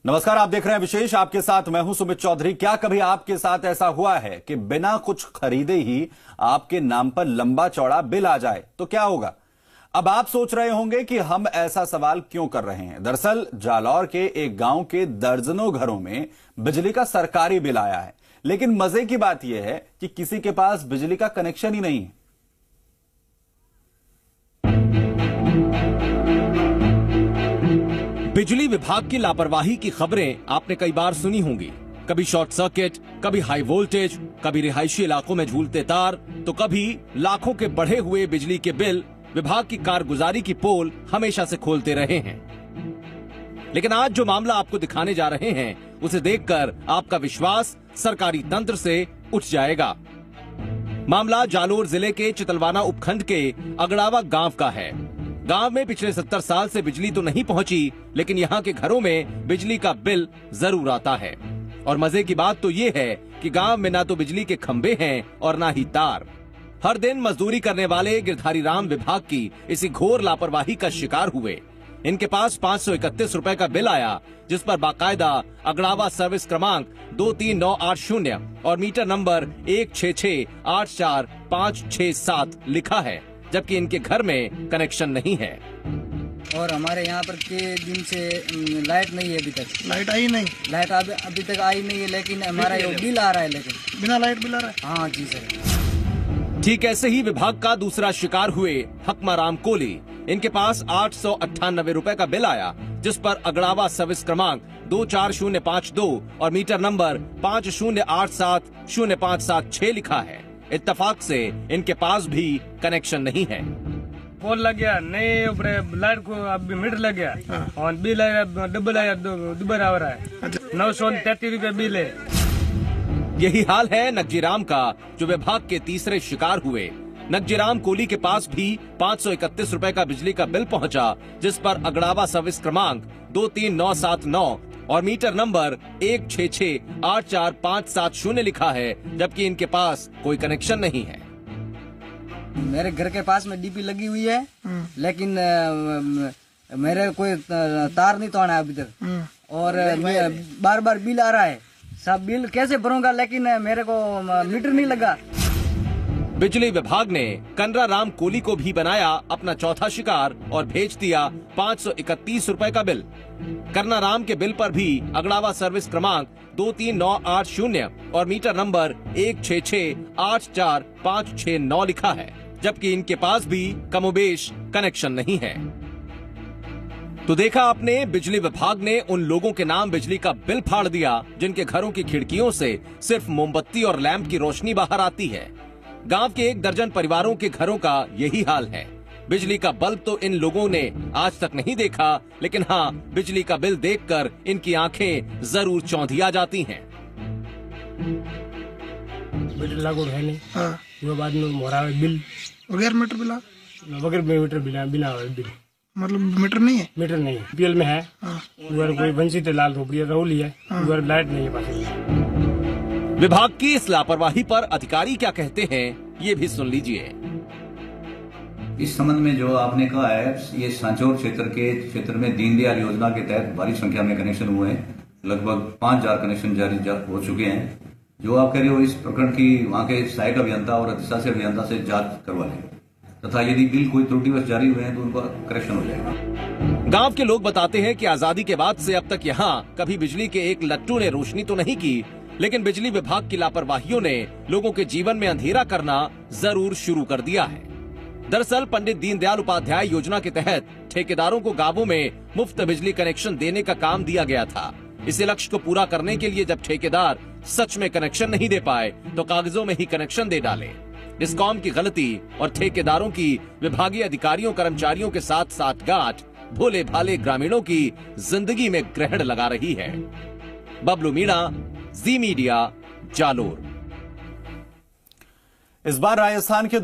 नमस्कार, आप देख रहे हैं विशेष। आपके साथ मैं हूं सुमित चौधरी। क्या कभी आपके साथ ऐसा हुआ है कि बिना कुछ खरीदे ही आपके नाम पर लंबा चौड़ा बिल आ जाए? तो क्या होगा? अब आप सोच रहे होंगे कि हम ऐसा सवाल क्यों कर रहे हैं। दरअसल जालौर के एक गांव के दर्जनों घरों में बिजली का सरकारी बिल आया है, लेकिन मजे की बात यह है कि किसी के पास बिजली का कनेक्शन ही नहीं है। बिजली विभाग की लापरवाही की खबरें आपने कई बार सुनी होंगी। कभी शॉर्ट सर्किट, कभी हाई वोल्टेज, कभी रिहायशी इलाकों में झूलते तार, तो कभी लाखों के बढ़े हुए बिजली के बिल। विभाग की कारगुजारी की पोल हमेशा से खोलते रहे हैं, लेकिन आज जो मामला आपको दिखाने जा रहे हैं, उसे देखकर आपका विश्वास सरकारी तंत्र से उठ जाएगा। मामला जालोर जिले के चितलवाना उपखंड के अगड़ावा गांव का है। गांव में पिछले 70 साल से बिजली तो नहीं पहुंची, लेकिन यहाँ के घरों में बिजली का बिल जरूर आता है। और मजे की बात तो ये है कि गांव में ना तो बिजली के खंभे हैं और ना ही तार। हर दिन मजदूरी करने वाले गिरधारी राम विभाग की इसी घोर लापरवाही का शिकार हुए। इनके पास 531 रुपए का बिल आया, जिस पर बाकायदा अगड़ावा सर्विस क्रमांक 23980 और मीटर नंबर 166844567 लिखा है, जबकि इनके घर में कनेक्शन नहीं है। और हमारे यहाँ पर के दिन से लाइट नहीं है। अभी तक लाइट आई नहीं। लाइट अभी तक आई नहीं है, लेकिन हमारा ये बिल आ रहा है। लेकिन बिना लाइट बिल आ रहा है। हाँ जी सर। ठीक ऐसे ही विभाग का दूसरा शिकार हुए हकमाराम कोली। इनके पास 898 रुपए का बिल आया, जिस पर अगड़ावा सर्विस क्रमांक 24052 और मीटर नंबर 50870576 लिखा है। इत्तफाक से इनके पास भी कनेक्शन नहीं है। पोल लग गया, नए लाइट को अभी मीटर लग गया। और बिल डबल आया, दोबारा आ रहा है। 933 रुपए बिल है। यही हाल है नगजीराम का, जो विभाग के तीसरे शिकार हुए। नगजीराम कोली के पास भी 531 रुपए का बिजली का बिल पहुंचा, जिस पर अगड़ावा सर्विस क्रमांक 23979 और मीटर नंबर 1668450 लिखा है, जबकि इनके पास कोई कनेक्शन नहीं है। मेरे घर के पास में डीपी लगी हुई है, लेकिन मेरे कोई तार नहीं तोड़ा है अभी तक। और बार बार बिल आ रहा है। सब बिल कैसे भरूंगा, लेकिन मेरे को मीटर नहीं लगा। बिजली विभाग ने कनरा राम कोली को भी बनाया अपना चौथा शिकार और भेज दिया 531 रुपए का बिल। करना राम के बिल पर भी अगड़ावा सर्विस क्रमांक 23980 और मीटर नंबर 166844569 लिखा है, जबकि इनके पास भी कमोबेश कनेक्शन नहीं है। तो देखा आपने, बिजली विभाग ने उन लोगों के नाम बिजली का बिल फाड़ दिया जिनके घरों की खिड़कियों से सिर्फ मोमबत्ती और लैंप की रोशनी बाहर आती है। गांव के 1 दर्जन परिवारों के घरों का यही हाल है। बिजली का बल्ब तो इन लोगों ने आज तक नहीं देखा, लेकिन हाँ, बिजली का बिल देखकर इनकी आंखें जरूर चौंधिया जाती हैं। मीटर लागू है नहीं। जो बाद में मोरा बिल बगैर मीटर बिल बगैर मीटर बिना बिल मतलब मीटर नहीं है। मीटर नहीं पीएल में है। कोई बंसी तो लाल थोपड़ी रहोली है। लाइट नहीं है पास। विभाग की इस लापरवाही पर अधिकारी क्या कहते हैं, ये भी सुन लीजिए। इस संबंध में जो आपने कहा है, ये सांचौर क्षेत्र में दीनदयाल योजना के तहत भारी संख्या में कनेक्शन हुए हैं। लगभग 5000 कनेक्शन जारी हो चुके हैं। जो आप कह रहे हो, इस प्रकरण की वहां के सहायक अभियंता और अधिशासी अभियंता से जांच करवा लें, तथा यदि बिल कोई त्रुटिवश जारी हुए हैं तो उनका करेक्शन हो जाएगा। गांव के लोग बताते हैं कि आजादी के बाद से अब तक यहाँ कभी बिजली के एक लट्टू ने रोशनी तो नहीं की, लेकिन बिजली विभाग की लापरवाहियों ने लोगों के जीवन में अंधेरा करना जरूर शुरू कर दिया है। दरअसल पंडित दीनदयाल उपाध्याय योजना के तहत ठेकेदारों को गांवों में मुफ्त बिजली कनेक्शन देने का काम दिया गया था। इस लक्ष्य को पूरा करने के लिए जब ठेकेदार सच में कनेक्शन नहीं दे पाए, तो कागजों में ही कनेक्शन दे डाले। इस कौम की गलती और ठेकेदारों की विभागीय अधिकारियों कर्मचारियों के साथ साठगांठ भोले भाले ग्रामीणों की जिंदगी में ग्रहण लगा रही है। बबलू मीणा, जी मीडिया, जालोर। इस बार राजस्थान के